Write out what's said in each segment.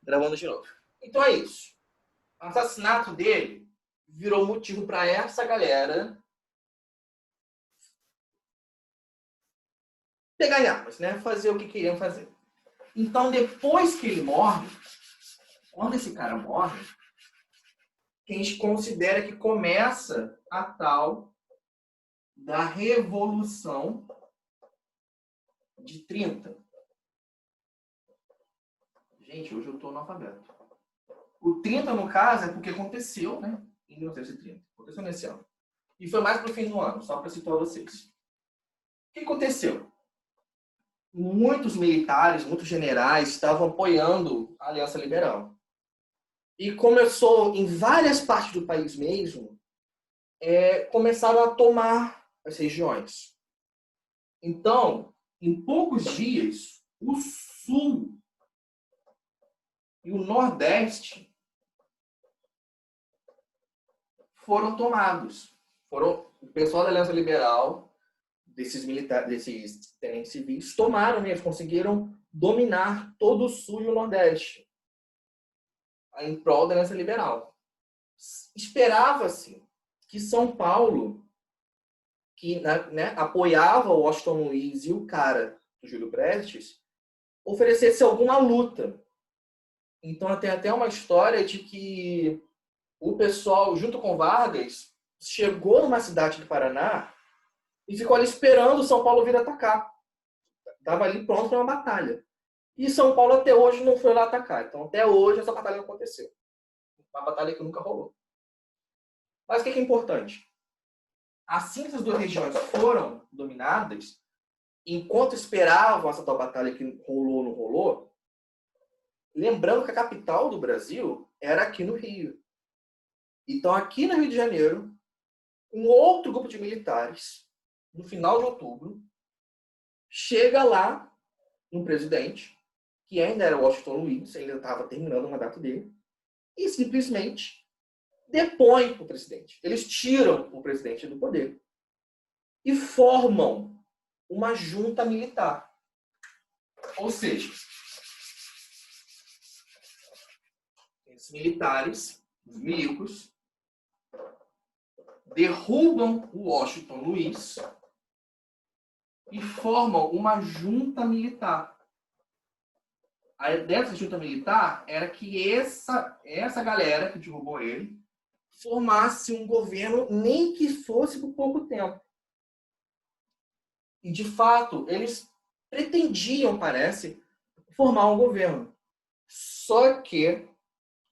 Gravando de novo. Então é isso. O assassinato dele virou motivo para essa galera pegar em armas, né? Fazer o que queriam fazer. Então, depois que ele morre, quando esse cara morre, a gente considera que começa a tal da Revolução de 30. Gente, hoje eu estou analfabeto. O 30, no caso, é porque aconteceu, né? Em 1930. Aconteceu nesse ano. E foi mais para o fim do ano, só para situar vocês. O que aconteceu? Muitos militares, muitos generais estavam apoiando a Aliança Liberal. E começou em várias partes do país mesmo, começaram a tomar as regiões. Então, em poucos dias, o Sul e o Nordeste foram tomados. O pessoal da Aliança Liberal, desses militares, desses tenentes civis, tomaram mesmo, conseguiram dominar todo o Sul e o Nordeste em prol da Aliança Liberal. Esperava-se que São Paulo, que né, apoiava o Washington Luiz e o cara do Júlio Prestes, oferecesse alguma luta. Então tem até uma história de que o pessoal, junto com Vargas, chegou numa cidade do Paraná e ficou ali esperando São Paulo vir atacar. Estava ali pronto para uma batalha. E São Paulo até hoje não foi lá atacar. Então até hoje essa batalha não aconteceu. Uma batalha que nunca rolou. Mas o que é importante? Assim que essas duas regiões foram dominadas, enquanto esperavam essa tal batalha que rolou ou não rolou, lembrando que a capital do Brasil era aqui no Rio. Então, aqui no Rio de Janeiro, um outro grupo de militares, no final de outubro, chega lá um presidente, que ainda era Washington Luiz, ainda estava terminando o mandato dele, e simplesmente depõe o presidente. Eles tiram o presidente do poder e formam uma junta militar. Ou seja, esses militares, os milicos, derrubam o Washington Luiz e formam uma junta militar. A ideia dessa junta militar era que essa galera que derrubou ele formasse um governo, nem que fosse por pouco tempo. E, de fato, eles pretendiam, parece, formar um governo. Só que,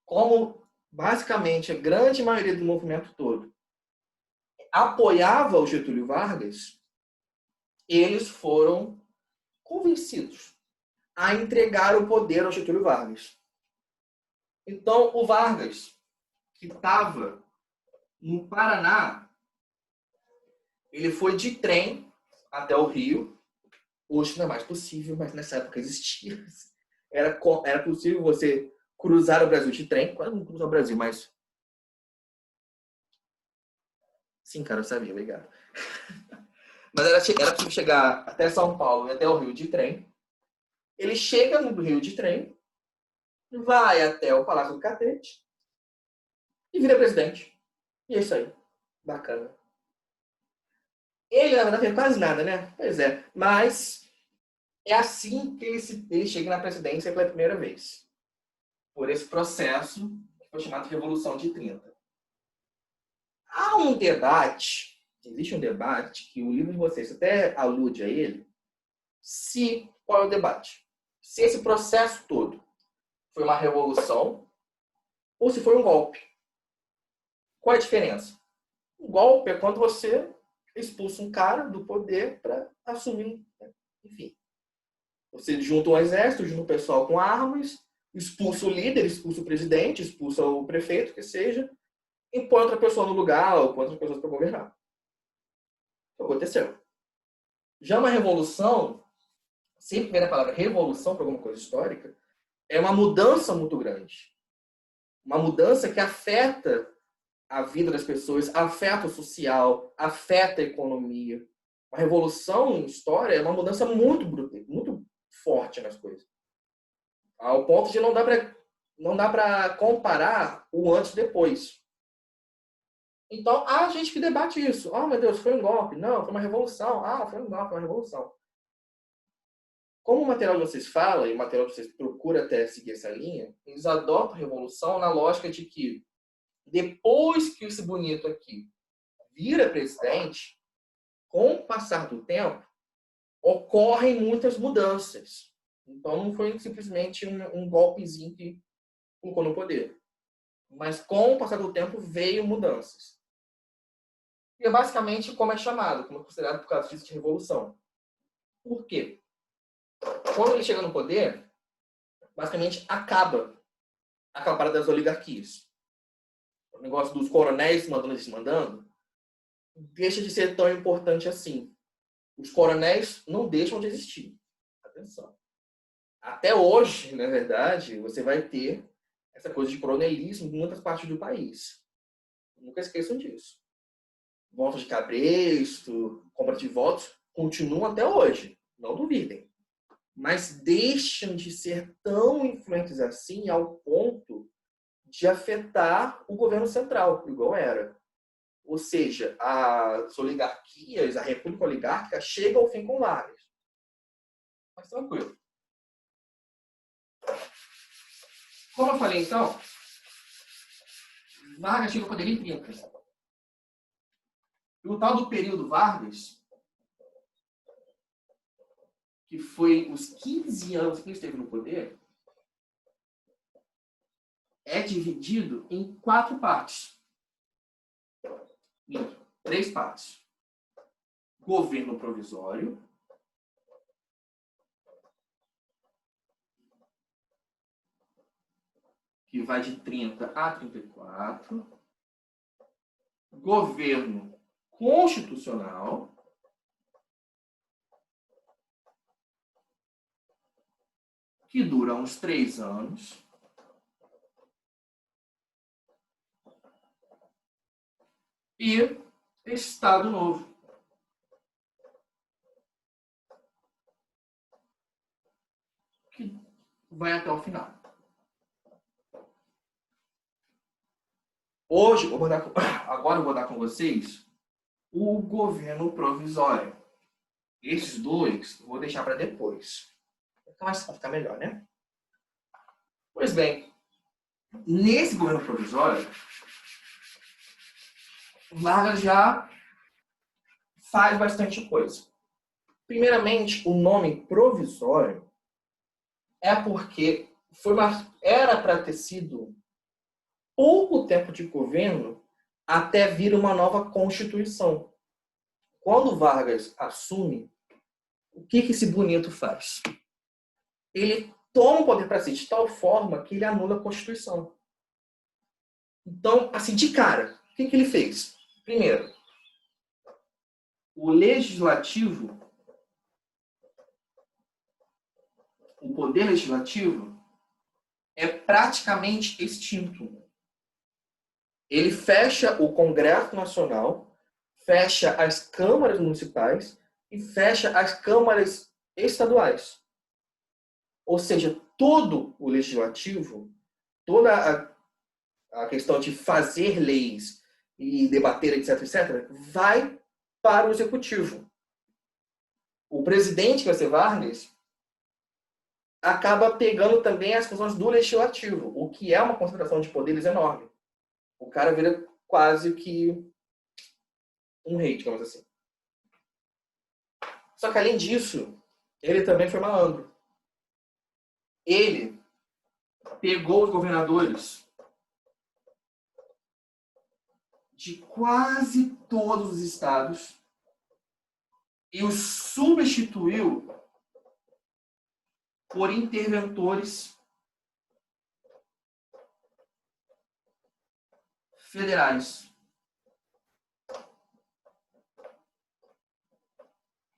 como basicamente a grande maioria do movimento todo apoiava o Getúlio Vargas, eles foram convencidos a entregar o poder ao Getúlio Vargas. Então, o Vargas, que estava no Paraná, ele foi de trem até o Rio. Hoje não é mais possível, mas nessa época existia. Era possível você cruzar o Brasil de trem. Quase não cruzar o Brasil, mas... Sim, cara, eu sabia, obrigado. Mas era possível chegar até São Paulo e até o Rio de trem. Ele chega no Rio de trem, vai até o Palácio do Catete e vira presidente. E é isso aí. Bacana. Ele, na verdade, fez quase nada, né? Pois é. Mas é assim que ele chega na presidência pela primeira vez. Por esse processo que foi chamado de Revolução de 30. Há um debate, existe um debate, que o livro de vocês até alude a ele, qual é o debate? Se esse processo todo foi uma revolução ou se foi um golpe. Qual é a diferença? Um golpe é quando você expulsa um cara do poder para assumir, enfim. Você junta um exército, junta um pessoal com armas, expulsa o líder, expulsa o presidente, expulsa o prefeito, que seja, e põe outra pessoa no lugar, ou põe outras pessoas para governar. Isso aconteceu. Já uma revolução, sempre vem a palavra revolução para alguma coisa histórica, é uma mudança muito grande. Uma mudança que afeta a vida das pessoas, afeta o social, afeta a economia. Uma revolução em história é uma mudança muito brutal, muito forte nas coisas. Ao ponto de não dar para não dá para comparar o antes e depois. Então, há gente que debate isso. Ah, meu Deus, foi um golpe. Não, foi uma revolução. Ah, foi um golpe, foi uma revolução. Como o material de vocês fala, e o material de vocês procura até seguir essa linha, eles adotam a revolução na lógica de que depois que esse bonito aqui vira presidente, com o passar do tempo, ocorrem muitas mudanças. Então, não foi simplesmente um golpezinho que colocou no poder. Mas, com o passar do tempo, veio mudanças. E é basicamente como é chamado, como é considerado por causa disso de revolução. Por quê? Quando ele chega no poder, basicamente acaba aquela parada das oligarquias. O negócio dos coronéis mandando e desmandando deixa de ser tão importante assim. Os coronéis não deixam de existir. Atenção. Até hoje, na verdade, você vai ter essa coisa de coronelismo em muitas partes do país. Nunca esqueçam disso. Votos de cabresto, compra de votos, continuam até hoje. Não duvidem. Mas deixam de ser tão influentes assim ao ponto de afetar o governo central, igual era. Ou seja, as oligarquias, a república oligárquica chega ao fim com Vargas. Mas tranquilo. Como eu falei, então, Vargas chega ao poder em 30. E o tal do período Vargas, que foi os 15 anos que ele esteve no poder, é dividido em 4 partes. Em 3 partes. Governo provisório, que vai de 30 a 34. Governo constitucional, que dura uns 3 anos. E Estado Novo, que vai até o final. Hoje, agora eu vou dar com vocês o governo provisório. Esses dois eu vou deixar para depois. Vai ficar melhor, né? Pois bem, nesse governo provisório, Vargas já faz bastante coisa. Primeiramente, o nome provisório é porque era para ter sido pouco tempo de governo até vir uma nova Constituição. Quando Vargas assume, o que esse bonito faz? Ele toma o poder para si de tal forma que ele anula a Constituição. Então, assim, de cara, o que ele fez? Primeiro, o legislativo, o poder legislativo, é praticamente extinto. Ele fecha o Congresso Nacional, fecha as câmaras municipais e fecha as câmaras estaduais. Ou seja, todo o legislativo, toda a questão de fazer leis e debater, etc., etc., vai para o executivo. O presidente, que vai ser Vargas, acaba pegando também as funções do legislativo, o que é uma concentração de poderes enorme. O cara vira quase que um rei, digamos assim. Só que, além disso, ele também foi malandro. Ele pegou os governadores de quase todos os estados e os substituiu por interventores federais.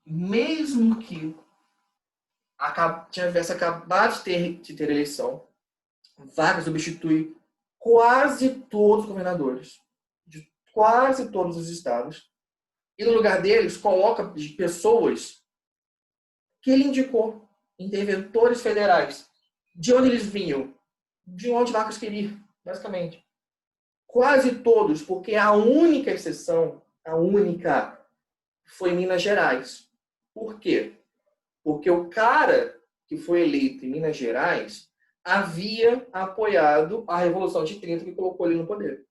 Mesmo que tivesse acabado de ter eleição, Vargas substitui quase todos os governadores de quase todos os estados e no lugar deles coloca pessoas que ele indicou, interventores federais. De onde eles vinham? de onde Vargas queria ir, basicamente. Quase todos, porque a única exceção, a única, foi Minas Gerais. Por quê? Porque o cara que foi eleito em Minas Gerais havia apoiado a Revolução de 30 que colocou ele no poder.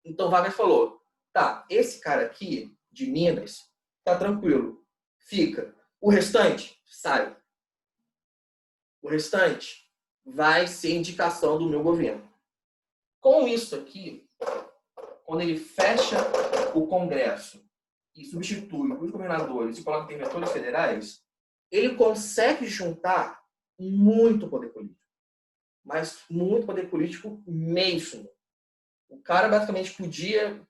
Então Vargas falou, tá, esse cara aqui, de Minas, tá tranquilo, fica. O restante, sai. O restante vai ser indicação do meu governo. Com isso aqui, quando ele fecha o Congresso e substitui os governadores e coloca interventores federais, ele consegue juntar muito poder político. Mas muito poder político mesmo. O cara basicamente podia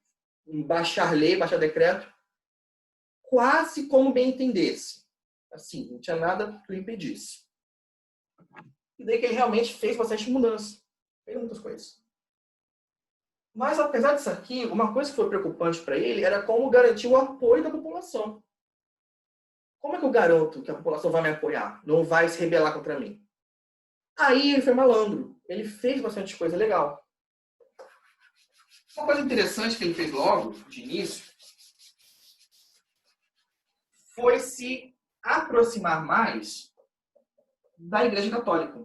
baixar lei, baixar decreto, quase como bem entendesse. Assim, não tinha nada que o impedisse. E daí que ele realmente fez bastante mudança. Fez muitas coisas. Mas, apesar disso aqui, uma coisa que foi preocupante para ele era como garantir o apoio da população. Como é que eu garanto que a população vai me apoiar? Não vai se rebelar contra mim? Aí ele foi malandro. Ele fez bastante coisa legal. Uma coisa interessante que ele fez logo, de início, foi se aproximar mais da Igreja Católica.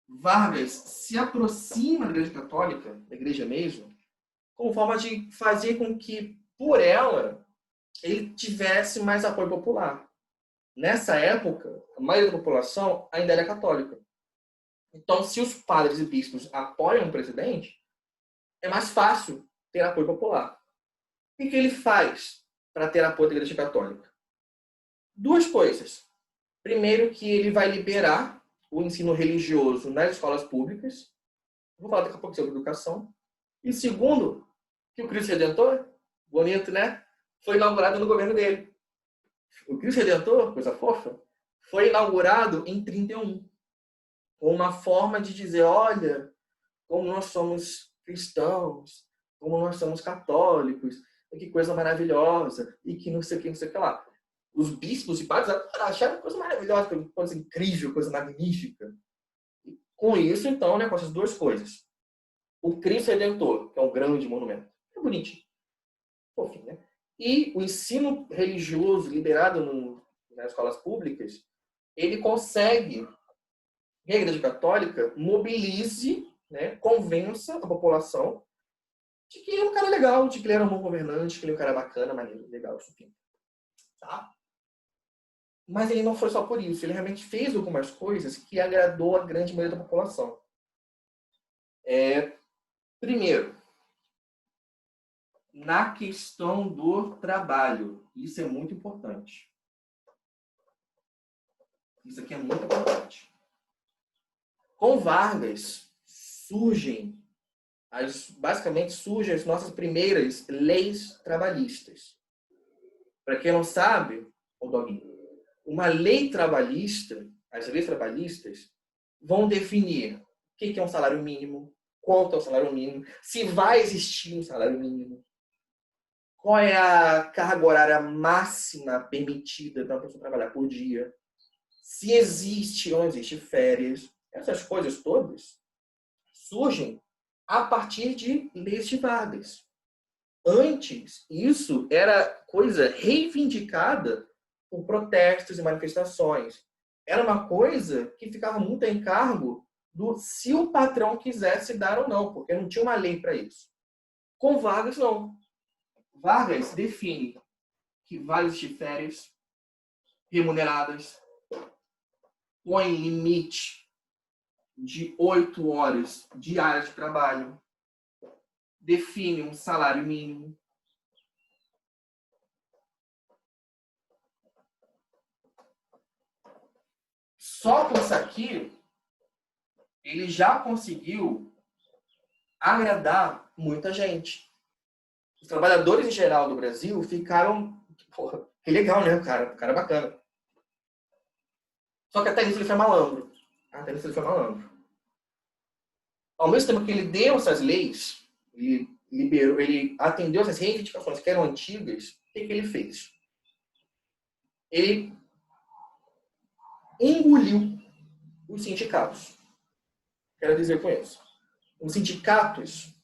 Vargas se aproxima da Igreja Católica, da Igreja mesmo, como forma de fazer com que, por ela, ele tivesse mais apoio popular. Nessa época, a maioria da população ainda era católica. Então, se os padres e bispos apoiam o presidente, é mais fácil ter apoio popular. O que ele faz para ter apoio da Igreja Católica? Duas coisas. Primeiro, que ele vai liberar o ensino religioso nas escolas públicas. Vou falar daqui a pouco sobre educação. E segundo, que o Cristo Redentor, bonito, né? Foi inaugurado no governo dele. O Cristo Redentor, coisa fofa, foi inaugurado em 31. Com uma forma de dizer, olha, como nós somos cristãos, como nós somos católicos, que coisa maravilhosa, e que não sei o que, não sei o que lá. Os bispos e padres acharam coisa maravilhosa, coisa incrível, coisa magnífica. E com isso, então, né, com essas duas coisas. O Cristo Redentor, que é um grande monumento. É bonitinho. Fofinho, né? E o ensino religioso liberado nas escolas públicas, ele consegue que a Igreja Católica mobilize, né, convença a população de que ele é um cara legal, de que ele era um bom governante, que ele é um cara bacana, maneiro, legal, enfim. Tá? Mas ele não foi só por isso. Ele realmente fez algumas coisas que agradou a grande maioria da população. Primeiro, na questão do trabalho. Isso é muito importante. Isso aqui é muito importante. Com Vargas, basicamente surgem as nossas primeiras leis trabalhistas. Para quem não sabe, uma lei trabalhista, as leis trabalhistas vão definir o que é um salário mínimo, quanto é o salário mínimo, se vai existir um salário mínimo, qual é a carga horária máxima permitida para uma pessoa trabalhar por dia, se existe ou não existe férias. Essas coisas todas surgem a partir de leis de Vargas. Antes, isso era coisa reivindicada por protestos e manifestações. Era uma coisa que ficava muito a encargo do se o patrão quisesse dar ou não, porque não tinha uma lei para isso. Com Vargas, não. Vargas define que vai existir férias remuneradas, põe limite de 8 horas diárias de trabalho, define um salário mínimo. Só com isso aqui, ele já conseguiu agradar muita gente. Os trabalhadores em geral do Brasil ficaram... Porra, que legal, né, cara? O cara é bacana. Só que até isso ele foi malandro. Ao mesmo tempo que ele deu essas leis, ele atendeu essas reivindicações que eram antigas, o que ele fez? ele engoliu os sindicatos. Quero dizer com isso. Os sindicatos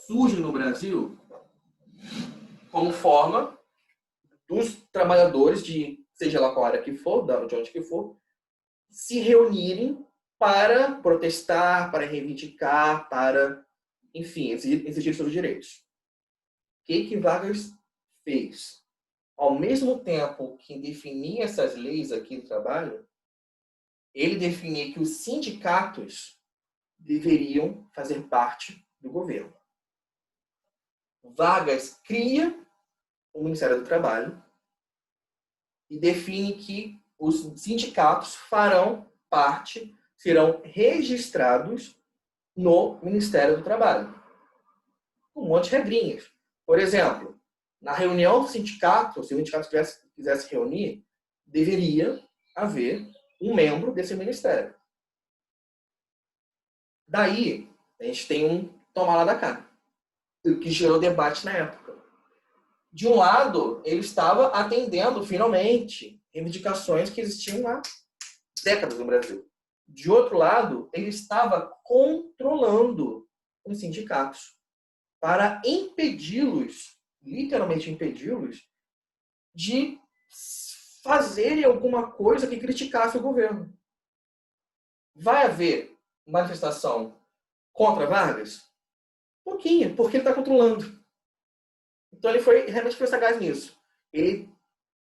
surgem no Brasil como forma dos trabalhadores de, seja lá qual área que for, de onde que for, se reunirem para protestar, para reivindicar, para, enfim, exigir seus direitos. O que Vargas fez? Ao mesmo tempo que definia essas leis aqui do trabalho, ele definia que os sindicatos deveriam fazer parte do governo. Vargas cria o Ministério do Trabalho e define que os sindicatos farão parte, serão registrados no Ministério do Trabalho. Um monte de regrinhas. Por exemplo, na reunião do sindicato, se o sindicato quisesse reunir, deveria haver um membro desse ministério. Daí, a gente tem um toma lá da cá, o que gerou debate na época. De um lado, ele estava atendendo, finalmente, reivindicações que existiam há décadas no Brasil. De outro lado, ele estava controlando os sindicatos para impedi-los, literalmente impedi-los, de fazerem alguma coisa que criticasse o governo. Vai haver manifestação contra Vargas? Pouquinho, porque ele está controlando. Então ele realmente foi sagaz nisso. Ele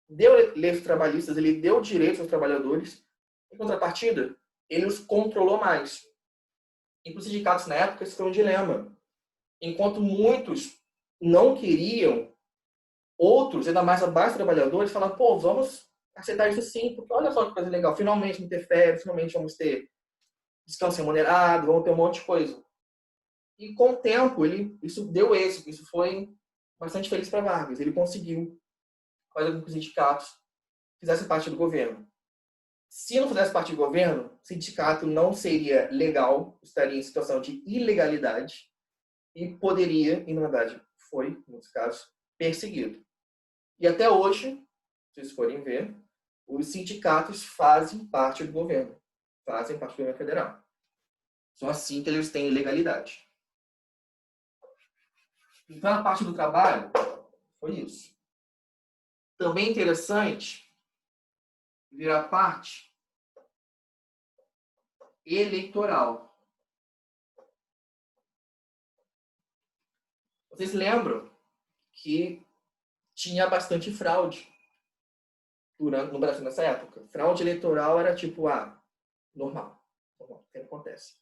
deu leis trabalhistas, ele deu direitos aos trabalhadores. Em contrapartida, ele os controlou mais. E para os sindicatos na época, isso foi um dilema. Enquanto muitos não queriam, outros, ainda mais abaixo trabalhadores, falavam, pô, vamos aceitar isso sim, porque olha só que coisa legal, finalmente vamos ter férias, finalmente vamos ter descanso remunerado, vamos ter um monte de coisa. E com o tempo, isso deu êxito, isso foi bastante feliz para Vargas. Ele conseguiu fazer com que os sindicatos fizessem parte do governo. Se não fizesse parte do governo, o sindicato não seria legal, estaria em situação de ilegalidade e poderia, e na verdade foi, em muitos casos, perseguido. E até hoje, se vocês forem ver, os sindicatos fazem parte do governo. Fazem parte do governo federal. Só assim que eles têm legalidade. Então, a parte do trabalho foi isso. Também interessante ver a parte eleitoral. Vocês lembram que tinha bastante fraude no Brasil nessa época? Fraude eleitoral era tipo, normal. O que acontece?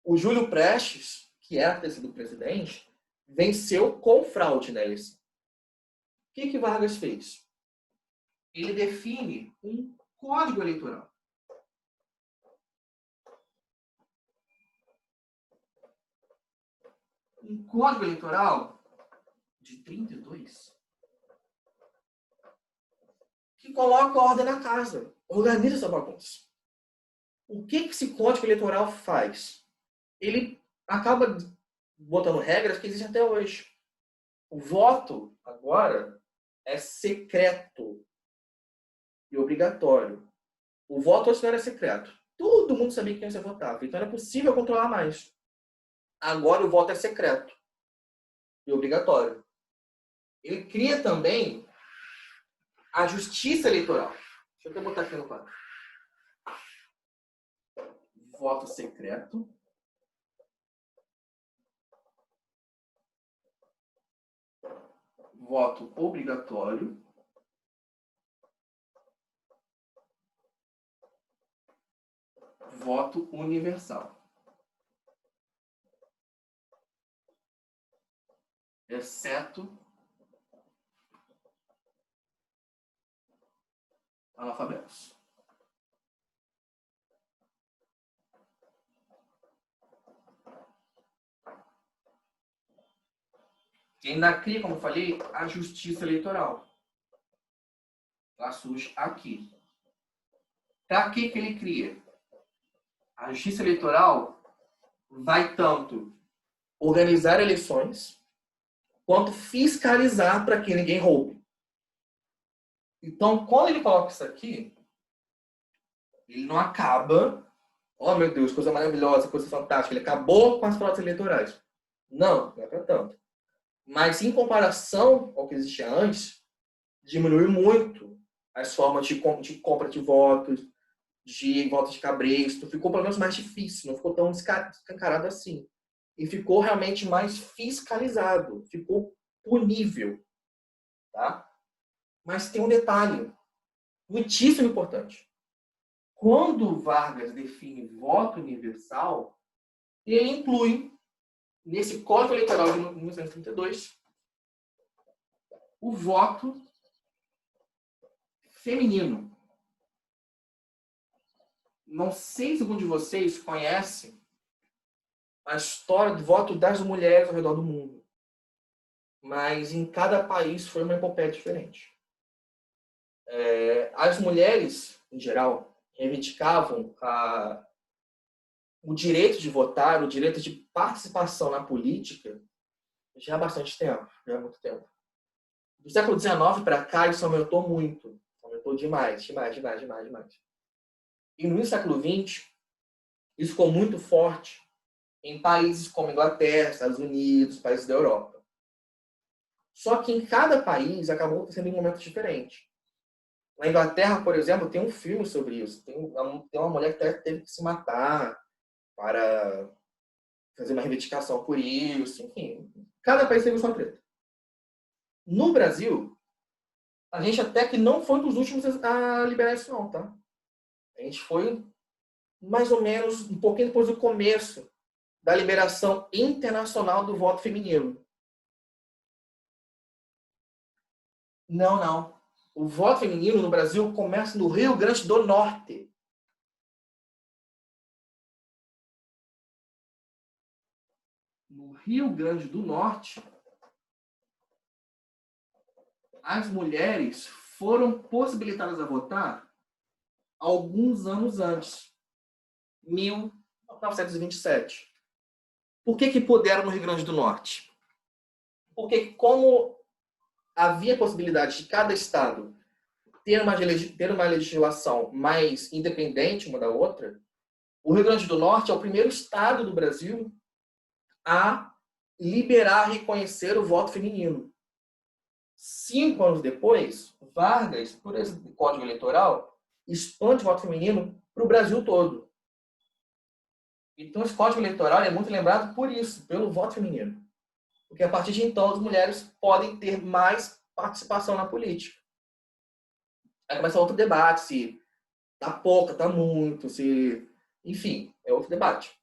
O Júlio Prestes, que era ter sido presidente, venceu com fraude na eleição. O que Vargas fez? Ele define um código eleitoral. Um código eleitoral de 32 que coloca a ordem na casa, organiza essa bagunça. O que esse código eleitoral faz? Ele acaba botando regras que existem até hoje. O voto, agora, é secreto e obrigatório. O voto antes não era secreto. Todo mundo sabia quem você votava. Então era possível controlar mais. Agora o voto é secreto e obrigatório. Ele cria também a justiça eleitoral. Deixa eu até botar aqui no quadro. Voto secreto. Voto obrigatório. Voto universal. Exceto analfabetos. E ainda cria, como eu falei, a justiça eleitoral. Ela surge aqui. Para que ele cria? A justiça eleitoral vai tanto organizar eleições, quanto fiscalizar para que ninguém roube. Então, quando ele coloca isso aqui, ele não acaba, oh meu Deus, coisa maravilhosa, coisa fantástica, ele acabou com as fraudes eleitorais. Não é para tanto. Mas, em comparação ao que existia antes, diminuiu muito as formas de compra de votos de cabresto. Ficou pelo menos mais difícil, não ficou tão escancarado assim. E ficou realmente mais fiscalizado, ficou punível. Tá? Mas tem um detalhe muitíssimo importante. Quando Vargas define voto universal, ele inclui, nesse Código Eleitoral de 1932, o voto feminino. Não sei se algum de vocês conhece a história do voto das mulheres ao redor do mundo. Mas em cada país foi uma epopeia diferente. As mulheres, em geral, reivindicavam o direito de votar, o direito de participação na política já há bastante tempo, já há muito tempo. Do século XIX para cá, isso aumentou muito. Aumentou demais. E no século XX, isso ficou muito forte em países como Inglaterra, Estados Unidos, países da Europa. Só que em cada país acabou sendo em momentos diferentes. Na Inglaterra, por exemplo, tem um filme sobre isso. Tem uma mulher que teve que se matar para fazer uma reivindicação por isso. Enfim, cada país teve sua treta. No Brasil, a gente até que não foi dos últimos a liberar isso não, tá? A gente foi mais ou menos um pouquinho depois do começo da liberação internacional do voto feminino. Não. O voto feminino no Brasil começa no Rio Grande do Norte. No Rio Grande do Norte, as mulheres foram possibilitadas a votar alguns anos antes, 1927. Por que puderam no Rio Grande do Norte? Porque como havia possibilidade de cada estado ter uma legislação mais independente uma da outra, o Rio Grande do Norte é o primeiro estado do Brasil a liberar e reconhecer o voto feminino. 5 anos depois, Vargas, por esse Código Eleitoral, expande o voto feminino para o Brasil todo. Então, esse Código Eleitoral é muito lembrado por isso, pelo voto feminino. Porque a partir de então, as mulheres podem ter mais participação na política. Aí começa outro debate, se tá pouca, tá muito, se... Enfim, é outro debate.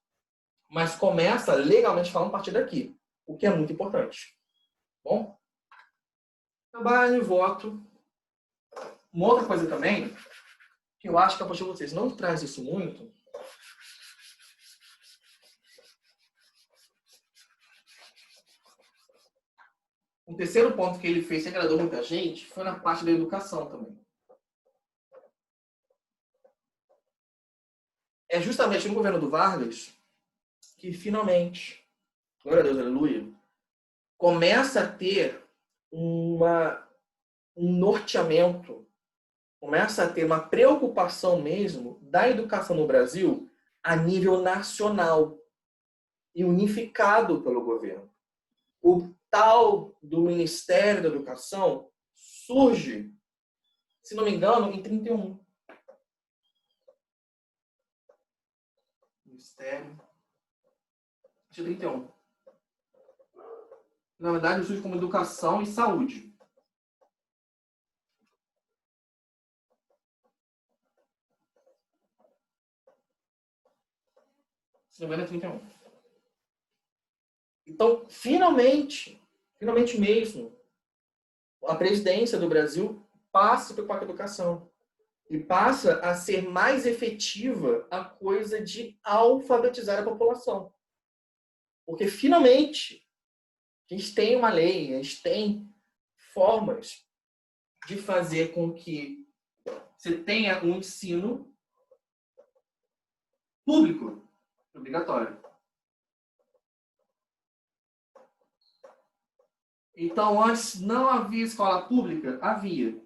Mas começa, legalmente falando, a partir daqui, o que é muito importante. Bom? Trabalho e voto. Uma outra coisa também, que eu acho que a postura de vocês não traz isso muito, um terceiro ponto que ele fez que agradou muita gente foi na parte da educação também. É justamente no governo do Vargas que finalmente, glória a Deus, aleluia, começa a ter um norteamento, começa a ter uma preocupação mesmo da educação no Brasil a nível nacional e unificado pelo governo. O tal do Ministério da Educação surge, se não me engano, em 31. Ministério de 31. Na verdade, surge como Educação e Saúde. Se não me engano, é 31. Então, finalmente mesmo, a presidência do Brasil passa a se preocupar com a educação. E passa a ser mais efetiva a coisa de alfabetizar a população. Porque, finalmente, a gente tem uma lei, a gente tem formas de fazer com que você tenha um ensino público obrigatório. Então, antes não havia escola pública? Havia,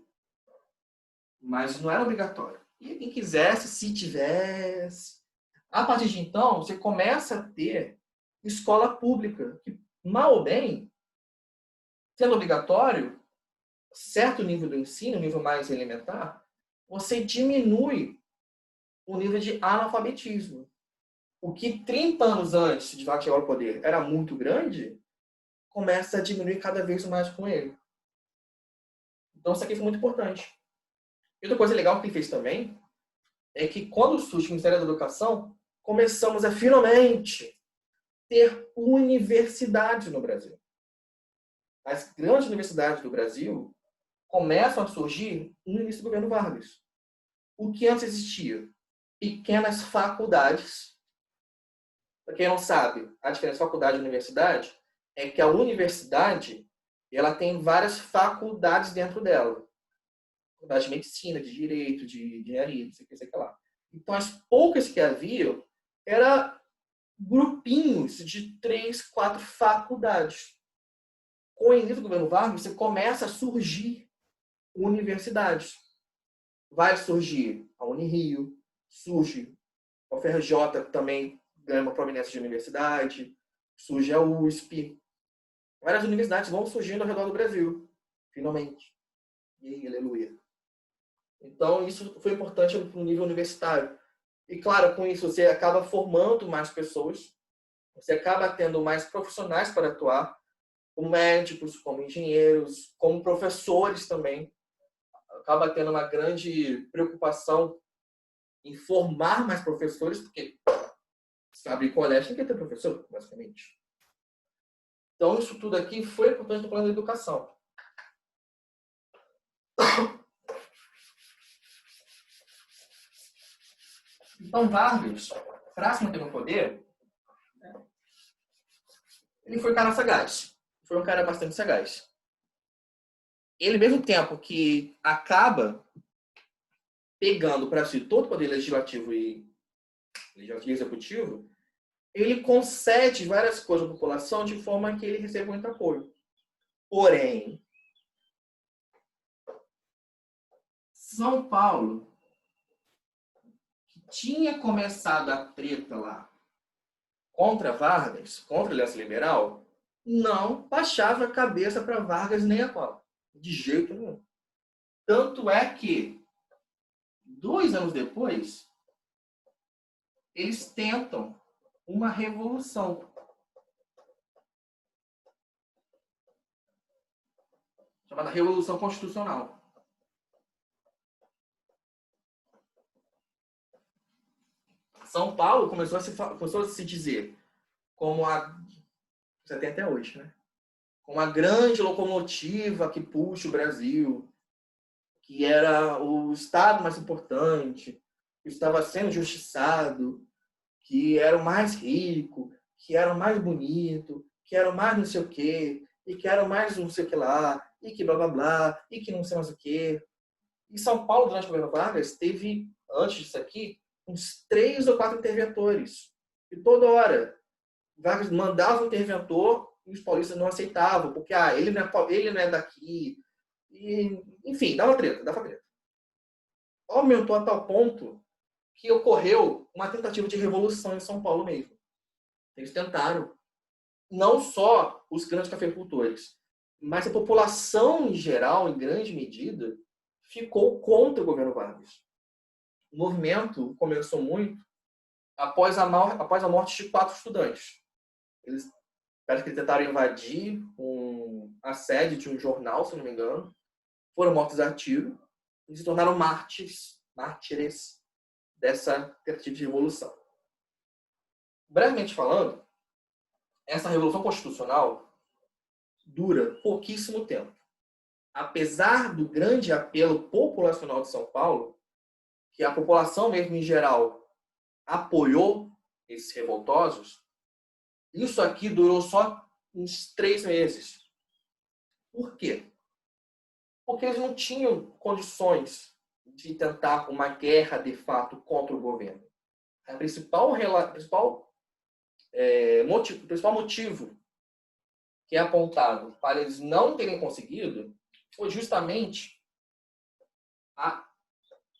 mas não era obrigatório. E quem quisesse, se tivesse. A partir de então, você começa a ter escola pública, que, mal ou bem, sendo obrigatório, certo nível do ensino, nível mais elementar, você diminui o nível de analfabetismo. O que 30 anos antes de chegar ao poder era muito grande, começa a diminuir cada vez mais com ele. Então, isso aqui foi muito importante. E outra coisa legal que ele fez também é que, quando surge o Ministério da Educação, começamos a finalmente ter universidades no Brasil. As grandes universidades do Brasil começam a surgir no início do governo Vargas. O que antes existia? Pequenas faculdades. Para quem não sabe, a diferença de faculdade e universidade é que a universidade ela tem várias faculdades dentro dela. Faculdade de medicina, de direito, de engenharia, não sei o que, sei lá. Então, as poucas que haviam eram grupinhos de 3, 4 faculdades. Com o início do governo Vargas, você começa a surgir universidades. Vai surgir a Unirio, surge a UFRJ, que também ganha uma prominência de universidade, surge a USP. Várias universidades vão surgindo ao redor do Brasil, finalmente. E aí, aleluia. Então, isso foi importante no nível universitário. E, claro, com isso, você acaba formando mais pessoas, você acaba tendo mais profissionais para atuar, como médicos, como engenheiros, como professores também. Acaba tendo uma grande preocupação em formar mais professores, porque se abrir colégio tem que ter professor, basicamente. Então, isso tudo aqui foi importante no plano da educação. Então, Vargas, para se manter no poder, ele foi um cara sagaz. Foi um cara bastante sagaz. Ele, ao mesmo tempo que acaba pegando para si todo o poder legislativo e executivo, ele concede várias coisas à população de forma que ele receba muito apoio. Porém, São Paulo, que tinha começado a treta lá contra Vargas, contra a Aliança Liberal, não baixava a cabeça para Vargas nem a pau. De jeito nenhum. Tanto é que, 2 anos depois, eles tentam uma revolução. Chamada Revolução Constitucional. São Paulo começou a se dizer como a... Você tem até hoje, né? Como a grande locomotiva que puxa o Brasil, que era o Estado mais importante, que estava sendo justiçado, que era o mais rico, que era o mais bonito, que era o mais não sei o quê, e que era o mais não sei o que lá, e que blá blá blá, e que não sei mais o quê. E São Paulo, durante o governo Vargas, teve, antes disso aqui, uns 3 ou 4 interventores. E toda hora, Vargas mandava um interventor e os paulistas não aceitavam, porque ele não é daqui. E, enfim, dava treta. Aumentou a tal ponto que ocorreu uma tentativa de revolução em São Paulo mesmo. Eles tentaram. Não só os grandes cafeicultores, mas a população em geral, em grande medida, ficou contra o governo Vargas. O movimento começou muito após a morte de 4 estudantes. Parece que eles tentaram invadir a sede de um jornal, se não me engano. Foram mortos a tiro e se tornaram mártires dessa tentativa de revolução. Brevemente falando, essa revolução constitucional dura pouquíssimo tempo. Apesar do grande apelo populacional de São Paulo, que a população mesmo em geral apoiou esses revoltosos, isso aqui durou só uns 3 meses. Por quê? Porque eles não tinham condições de tentar uma guerra de fato contra o governo. O principal motivo que é apontado para eles não terem conseguido foi justamente a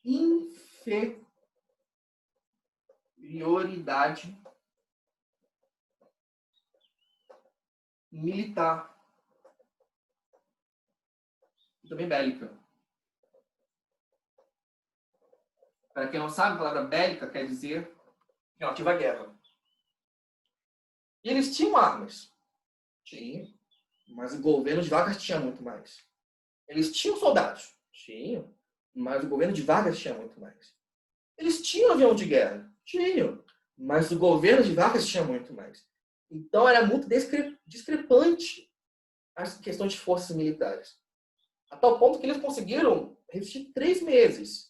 inferioridade militar e também bélica. Para quem não sabe, a palavra bélica quer dizer relativa à guerra. E eles tinham armas. Tinham. Mas o governo de Vargas tinha muito mais. Eles tinham soldados. Tinham. Mas o governo de Vargas tinha muito mais. Eles tinham avião de guerra. Tinham. Mas o governo de Vargas tinha muito mais. Então era muito discrepante as questões de forças militares. A tal ponto que eles conseguiram resistir 3 meses.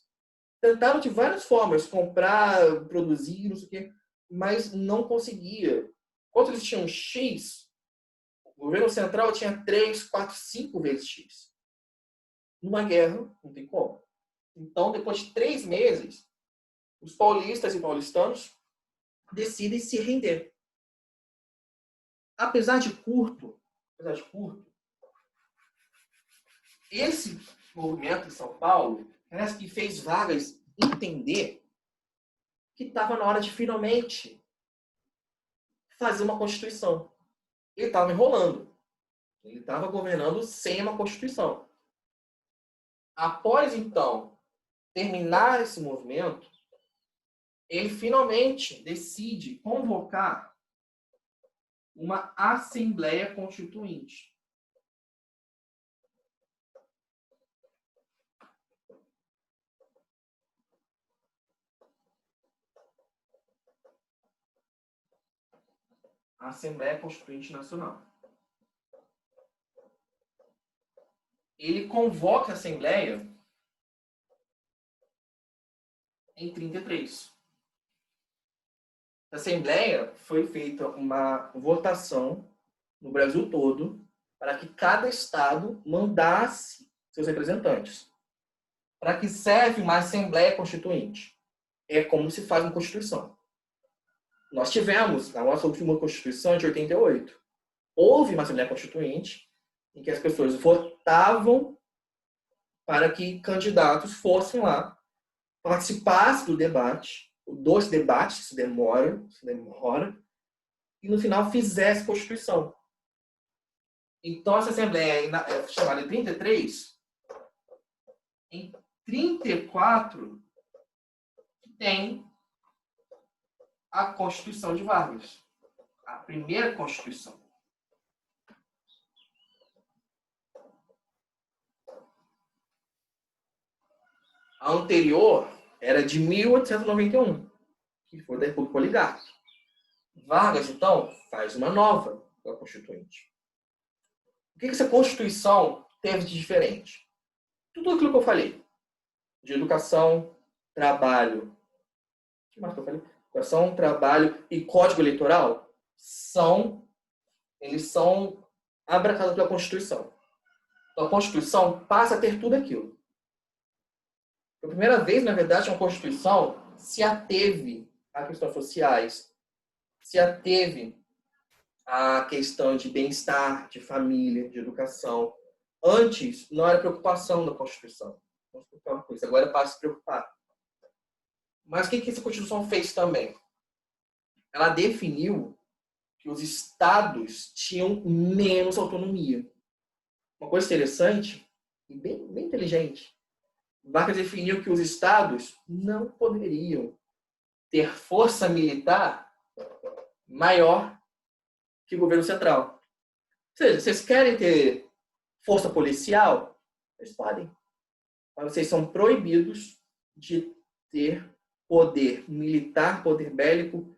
Tentaram de várias formas comprar, produzir, não sei o quê, mas não conseguia. Enquanto eles tinham X, o governo central tinha 3, 4, 5 vezes X. Numa guerra, não tem como. Então, depois de 3 meses, os paulistas e paulistanos decidem se render. Apesar de curto, esse movimento em São Paulo parece que fez Vargas entender que estava na hora de finalmente fazer uma Constituição. Ele estava enrolando. Ele estava governando sem uma Constituição. Após, então, terminar esse movimento, ele finalmente decide convocar uma Assembleia Constituinte. A Assembleia Constituinte Nacional. Ele convoca a Assembleia em 33. Na Assembleia foi feita uma votação no Brasil todo para que cada estado mandasse seus representantes. Para que serve uma Assembleia Constituinte? É como se faz uma Constituição. Nós tivemos a nossa última Constituição de 88. Houve uma Assembleia Constituinte em que as pessoas votavam para que candidatos fossem lá, participassem do debate, dos debates, isso demora, e no final fizesse Constituição. Então, essa Assembleia é chamada de 33, em 34 tem a Constituição de Vargas, a primeira Constituição. A anterior era de 1891, que foi da República Oligárquica. Vargas, então, faz uma nova Constituinte. O que essa Constituição teve de diferente? Tudo aquilo que eu falei. De educação, trabalho. O que mais que eu falei? Educação, trabalho e Código Eleitoral eles são abraçados pela Constituição. Então, a Constituição passa a ter tudo aquilo. Pela primeira vez, na verdade, uma Constituição se ateve a questões sociais, se ateve a questão de bem-estar, de família, de educação. Antes, não era preocupação da Constituição. Não se preocupava com isso. Agora passa a se preocupar. Mas o que essa Constituição fez também? Ela definiu que os estados tinham menos autonomia. Uma coisa interessante e bem inteligente. Vargas definiu que os estados não poderiam ter força militar maior que o governo central. Ou seja, vocês querem ter força policial? Vocês podem. Mas vocês são proibidos de ter poder militar, poder bélico,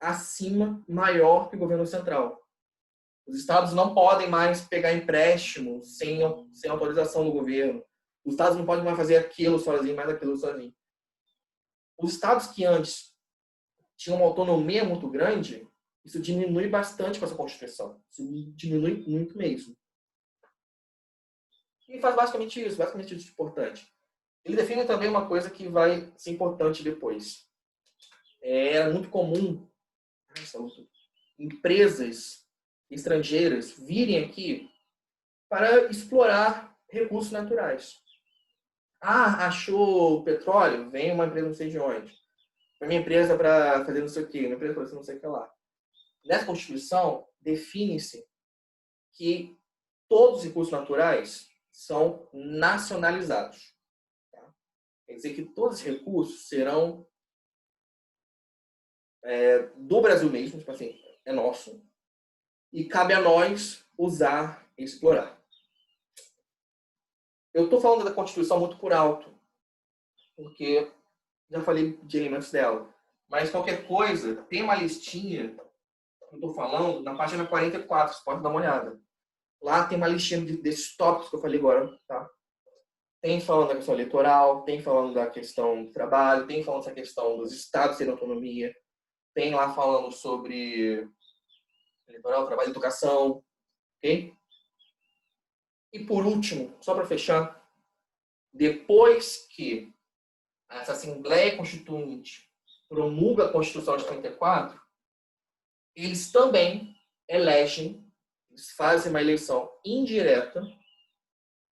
acima, maior que o governo central. Os estados não podem mais pegar empréstimo sem autorização do governo. Os estados não podem mais fazer aquilo sozinho, mais aquilo sozinho. Os estados que antes tinham uma autonomia muito grande, isso diminui bastante com essa Constituição. Isso diminui muito mesmo. E faz basicamente isso de importante. Ele define também uma coisa que vai ser importante depois. Era muito comum empresas estrangeiras virem aqui para explorar recursos naturais. Ah, achou petróleo? Vem uma empresa não sei de onde. Vem uma empresa para fazer não sei o quê, uma empresa para fazer não sei o que lá. Nessa Constituição, define-se que todos os recursos naturais são nacionalizados. Tá? Quer dizer que todos os recursos serão do Brasil mesmo, tipo assim, é nosso. E cabe a nós usar e explorar. Eu estou falando da Constituição muito por alto, porque já falei de elementos dela. Mas qualquer coisa, tem uma listinha que eu estou falando na página 44, você pode dar uma olhada. Lá tem uma listinha desses tópicos que eu falei agora, tá? Tem falando da questão eleitoral, tem falando da questão do trabalho, tem falando dessa questão dos estados terem autonomia, tem lá falando sobre eleitoral, trabalho e educação, ok? E por último, só para fechar, depois que essa Assembleia Constituinte promulga a Constituição de 34, eles também elegem, eles fazem uma eleição indireta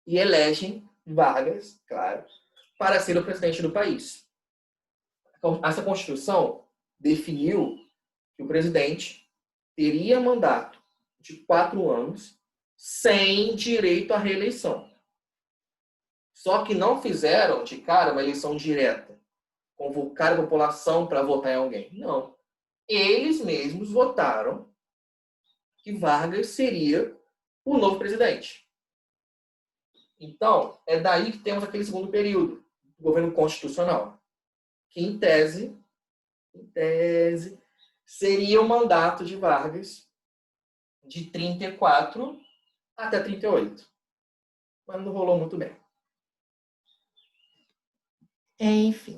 e elegem Vargas, claro, para ser o presidente do país. Essa Constituição definiu que o presidente teria mandato de 4 anos sem direito à reeleição. Só que não fizeram de cara uma eleição direta, convocar a população para votar em alguém. Não. Eles mesmos votaram que Vargas seria o novo presidente. Então, é daí que temos aquele segundo período do governo constitucional, que em tese, seria o mandato de Vargas de 34 até 38. Mas não rolou muito bem. Enfim.